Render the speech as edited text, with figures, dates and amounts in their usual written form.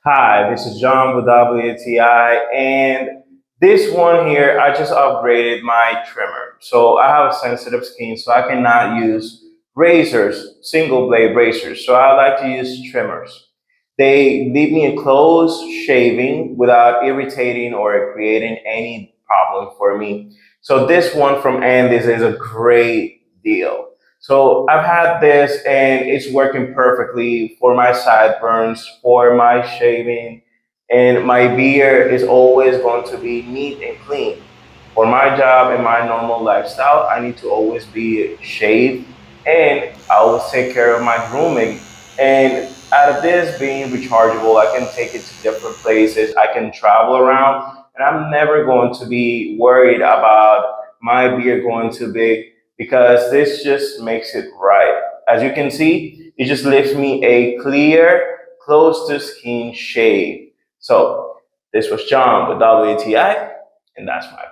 Hi, this is John with WTI, and this one here, I just upgraded my trimmer. So I have a sensitive skin, so I cannot use razors, single blade razors. So I like to use trimmers. They leave me a close shaving without irritating or creating any problem for me. So this one from Andis is a great deal. So I've had this and it's working perfectly for my sideburns, for my shaving, and my beard is always going to be neat and clean. For my job and my normal lifestyle, I need to always be shaved and I always take care of my grooming. And out of this being rechargeable, I can take it to different places, I can travel around, and I'm never going to be worried about my beard going too big because this just makes it right. As you can see, it just leaves me a clear, close to skin shave. So this was John with WTI, and that's my